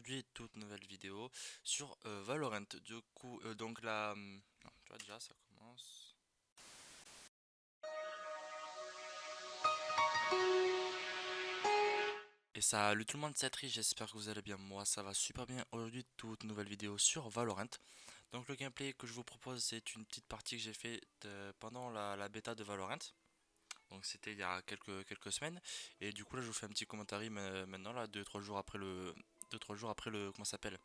aujourd'hui toute nouvelle vidéo sur Valorant. Du coup, donc là, non, tu vois déjà ça commence. Et salut tout le monde, c'est Tri, j'espère que vous allez bien. Moi ça va super bien. Aujourd'hui toute nouvelle vidéo sur Valorant. Donc le gameplay que je vous propose c'est une petite partie que j'ai fait pendant la bêta de Valorant. Donc c'était il y a quelques semaines. Et du coup là je vous fais un petit commentaire maintenant là, deux-trois jours après le, comment ça s'appelle,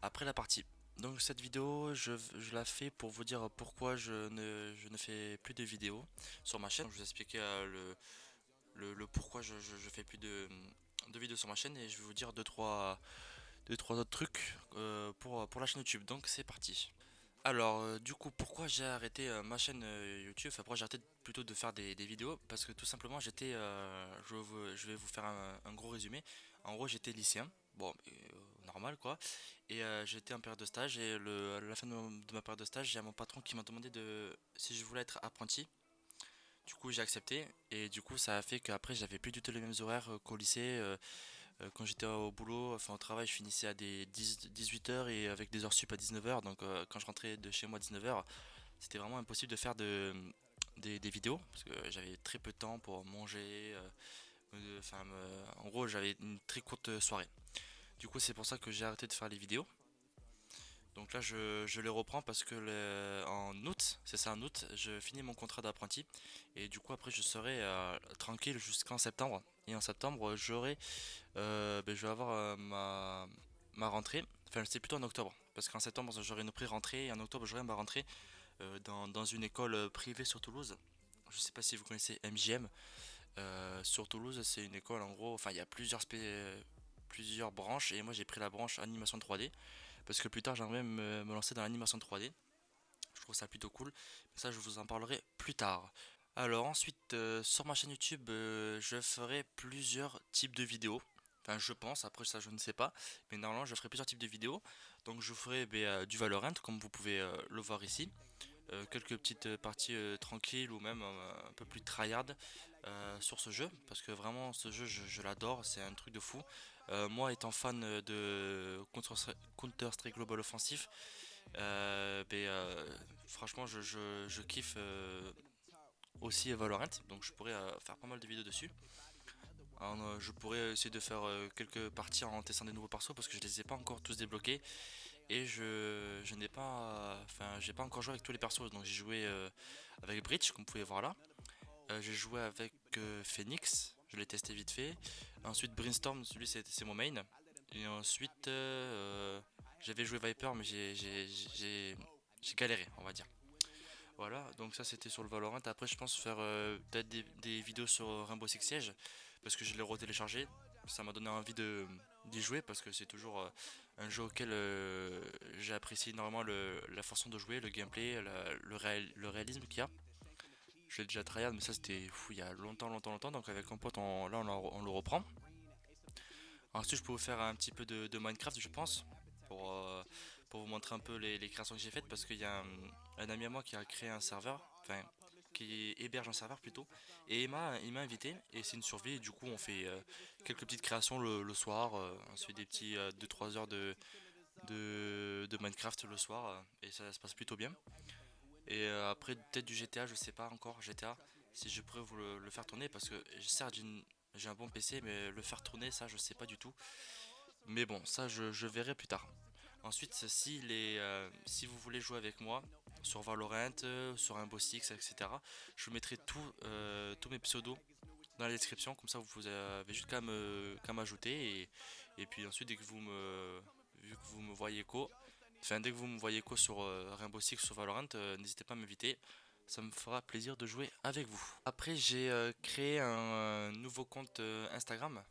après la partie. Donc cette vidéo, je la fais pour vous dire pourquoi je ne fais plus de vidéos sur ma chaîne. Donc, je vous expliquer le pourquoi je fais plus de vidéos sur ma chaîne et je vais vous dire deux, trois autres trucs pour la chaîne YouTube. Donc c'est parti. Alors du coup pourquoi j'ai arrêté ma chaîne YouTube, enfin pourquoi j'ai arrêté plutôt de faire des vidéos, parce que tout simplement je vais vous faire un gros résumé. En gros j'étais lycéen, bon normal quoi, et j'étais en période de stage et à la fin de ma période de stage j'ai mon patron qui m'a demandé si je voulais être apprenti. Du coup j'ai accepté et du coup ça a fait qu'après j'avais plus du tout les mêmes horaires qu'au lycée. Quand j'étais au boulot, enfin au travail, je finissais à des 18 heures et avec des heures sup à 19 heures. Donc quand je rentrais de chez moi à 19 heures, c'était vraiment impossible de faire des vidéos parce que j'avais très peu de temps pour manger. En gros, j'avais une très courte soirée. Du coup, c'est pour ça que j'ai arrêté de faire les vidéos. Donc là, je les reprends parce que en août, c'est ça, en août, je finis mon contrat d'apprenti. Et du coup, après, je serai tranquille jusqu'en septembre. Et en septembre, je vais avoir ma rentrée. Enfin, c'est plutôt en octobre. Parce qu'en septembre, j'aurai une pré-rentrée. Et en octobre, j'aurai ma rentrée dans une école privée sur Toulouse. Je sais pas si vous connaissez MJM. Sur Toulouse, c'est une école en gros. Enfin, il y a plusieurs branches. Et moi, j'ai pris la branche animation 3D. Parce que plus tard, j'aimerais me lancer dans l'animation 3D. Je trouve ça plutôt cool. Mais ça, je vous en parlerai plus tard. Alors ensuite, sur ma chaîne YouTube, je ferai plusieurs types de vidéos. Enfin, je pense, après ça je ne sais pas. Mais normalement, je ferai plusieurs types de vidéos. Donc je ferai du Valorant, comme vous pouvez le voir ici. Quelques petites parties tranquilles ou même un peu plus tryhard sur ce jeu. Parce que vraiment, ce jeu, je l'adore. C'est un truc de fou. Moi, étant fan de Counter-Strike Global Offensive, franchement, je kiffe aussi Valorant, donc je pourrais faire pas mal de vidéos dessus. Alors, je pourrais essayer de faire quelques parties en testant des nouveaux persos parce que je les ai pas encore tous débloqués et je n'ai pas, enfin, j'ai pas encore joué avec tous les persos. Donc j'ai joué avec Breach, comme vous pouvez voir là. J'ai joué avec Phoenix, je l'ai testé vite fait. Ensuite Brainstorm, celui c'est mon main. Et ensuite j'avais joué Viper, mais j'ai galéré, on va dire. Voilà, donc ça c'était sur le Valorant. Après, je pense faire peut-être des vidéos sur Rainbow Six Siege parce que je l'ai retéléchargé. Ça m'a donné envie d'y jouer parce que c'est toujours un jeu auquel j'ai apprécié énormément la façon de jouer, le gameplay, le réalisme qu'il y a. Je l'ai déjà tryhard, mais ça c'était fou il y a longtemps, longtemps, longtemps. Donc avec un pote, on le reprend. Ensuite, je peux vous faire un petit peu de Minecraft, je pense, pour, euh, pour vous montrer un peu les créations que j'ai faites, parce qu'il y a un ami à moi qui a créé un serveur, enfin, qui héberge un serveur plutôt, et il m'a invité, et c'est une survie, et du coup, on fait quelques petites créations le soir, on se fait des petits 2-3 heures de Minecraft le soir, et ça se passe plutôt bien. Et après, peut-être du GTA, je sais pas encore, GTA, si je pourrais vous le faire tourner, parce que certes, j'ai un bon PC, mais le faire tourner, ça, je sais pas du tout. Mais bon, ça je verrai plus tard. Ensuite, si vous voulez jouer avec moi sur Valorant, sur Rainbow Six, etc., je vous mettrai tous mes pseudos dans la description. Comme ça, vous avez juste qu'à m'ajouter. Et puis ensuite, vu que vous me voyez dès que vous me voyez sur Rainbow Six, sur Valorant, n'hésitez pas à m'inviter. Ça me fera plaisir de jouer avec vous. Après, j'ai créé un nouveau compte Instagram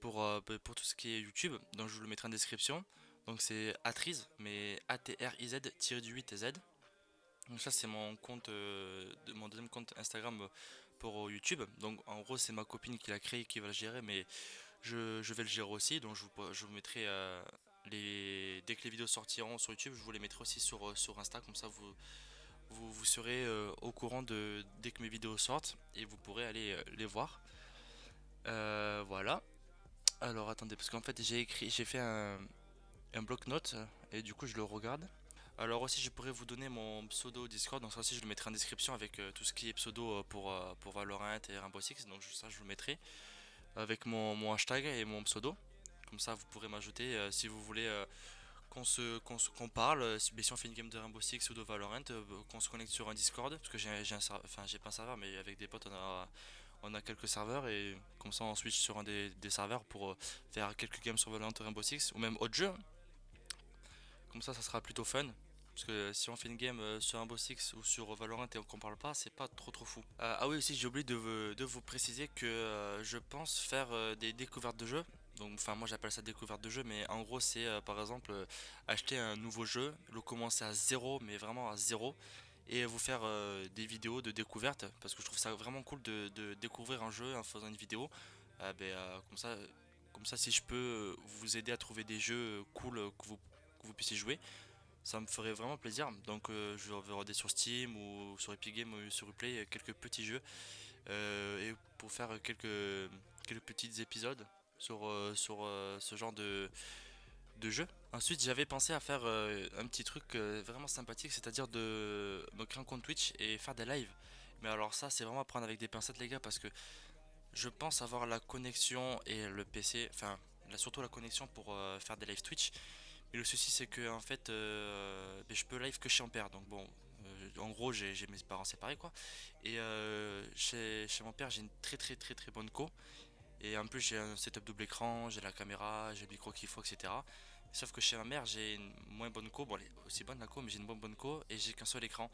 pour tout ce qui est YouTube. Donc je vous le mettrai en description. Donc c'est Atriz, mais ATRIZ-8Z. Donc ça c'est mon compte, mon deuxième compte Instagram pour YouTube. Donc en gros c'est ma copine qui l'a créé qui va le gérer, mais je vais le gérer aussi. Donc je vous mettrai dès que les vidéos sortiront sur YouTube, je vous les mettrai aussi sur Insta. Comme ça vous serez au courant dès que mes vidéos sortent et vous pourrez aller les voir. Voilà. Alors attendez, parce qu'en fait j'ai fait un bloc-notes et du coup je le regarde. Alors aussi je pourrais vous donner mon pseudo Discord, donc ça aussi je le mettrai en description avec tout ce qui est pseudo pour Valorant et Rainbow Six, donc ça je le mettrai avec mon hashtag et mon pseudo. Comme ça vous pourrez m'ajouter si vous voulez qu'on parle, si on fait une game de Rainbow Six ou de Valorant, qu'on se connecte sur un Discord, parce que j'ai pas un serveur, mais avec des potes on a quelques serveurs, et comme ça on switch sur un des serveurs pour faire quelques games sur Valorant ou Rainbow Six, ou même autre jeu. Comme ça sera plutôt fun. Parce que si on fait une game sur Rainbow Six ou sur Valorant et qu'on parle pas, c'est pas trop fou. Ah oui aussi j'ai oublié de vous préciser que je pense faire des découvertes de jeux. Donc enfin moi j'appelle ça découverte de jeu, mais en gros c'est par exemple acheter un nouveau jeu, le commencer à zéro, mais vraiment à zéro, et vous faire des vidéos de découverte, parce que je trouve ça vraiment cool de découvrir un jeu en faisant une vidéo. Comme ça si je peux vous aider à trouver des jeux cool que vous puissiez jouer, ça me ferait vraiment plaisir. Donc je vais regarder sur Steam ou sur Epic Games ou sur Uplay quelques petits jeux et pour faire quelques petits épisodes sur ce genre de jeu. Ensuite j'avais pensé à faire un petit truc vraiment sympathique, c'est-à-dire de me créer un compte Twitch et faire des lives. Mais alors ça c'est vraiment à prendre avec des pincettes les gars, parce que je pense avoir la connexion et le PC, enfin surtout la connexion pour faire des live Twitch. Mais le souci c'est que en fait je peux live que chez mon père. Donc bon, en gros j'ai mes parents séparés quoi. Et chez mon père j'ai une très bonne co. Et en plus j'ai un setup double écran, j'ai la caméra, j'ai le micro qu'il faut, etc. Sauf que chez ma mère j'ai une moins bonne co. Bon elle est aussi bonne la co, mais j'ai une moins bonne co et j'ai qu'un seul écran.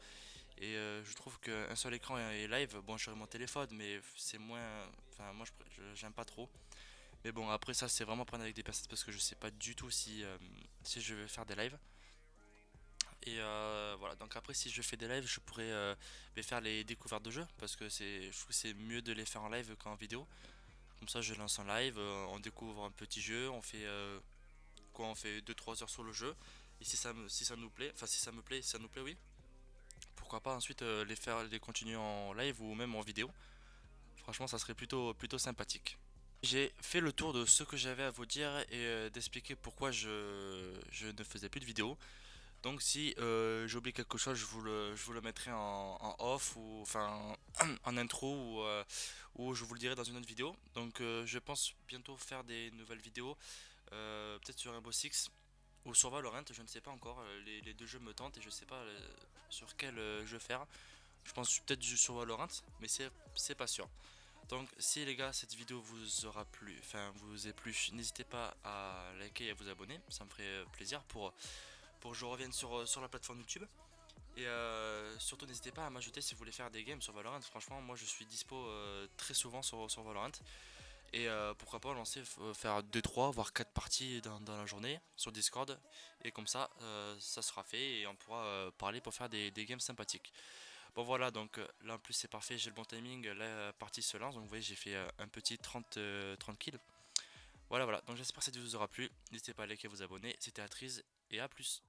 Et je trouve qu'un seul écran et live, bon je sur mon téléphone, mais c'est moins. Enfin moi j'aime pas trop. Mais bon, après ça, c'est vraiment prendre avec des personnes, parce que je sais pas du tout si je vais faire des lives. Et voilà, donc après, si je fais des lives, je pourrais faire les découvertes de jeux, parce que je trouve que c'est mieux de les faire en live qu'en vidéo. Comme ça, je lance en live, on découvre un petit jeu, on fait 2 3 heures sur le jeu. Et si ça nous plaît, enfin si ça nous plaît, oui. Pourquoi pas ensuite les continuer en live ou même en vidéo. Franchement, ça serait plutôt sympathique. J'ai fait le tour de ce que j'avais à vous dire et d'expliquer pourquoi je ne faisais plus de vidéos. Donc si j'oublie quelque chose, je vous le mettrai en off ou enfin en intro ou je vous le dirai dans une autre vidéo. Donc je pense bientôt faire des nouvelles vidéos, peut-être sur Rainbow Six ou sur Valorant, je ne sais pas encore. Les deux jeux me tentent et je ne sais pas sur quel jeu faire. Je pense peut-être sur Valorant, mais c'est pas sûr. Donc si les gars cette vidéo vous aura plu, enfin vous est plu, n'hésitez pas à liker et à vous abonner, ça me ferait plaisir pour que je revienne sur la plateforme YouTube. Et surtout n'hésitez pas à m'ajouter si vous voulez faire des games sur Valorant, franchement moi je suis dispo très souvent sur Valorant. Et pourquoi pas lancer, faire 2 3 voire 4 parties dans la journée sur Discord. Et comme ça sera fait et on pourra parler pour faire des games sympathiques. Bon voilà, donc là en plus c'est parfait, j'ai le bon timing, la partie se lance, donc vous voyez j'ai fait un petit 30 kills. Voilà, donc j'espère que cette vidéo vous aura plu, n'hésitez pas à liker et vous abonner, c'était Atriz et à plus.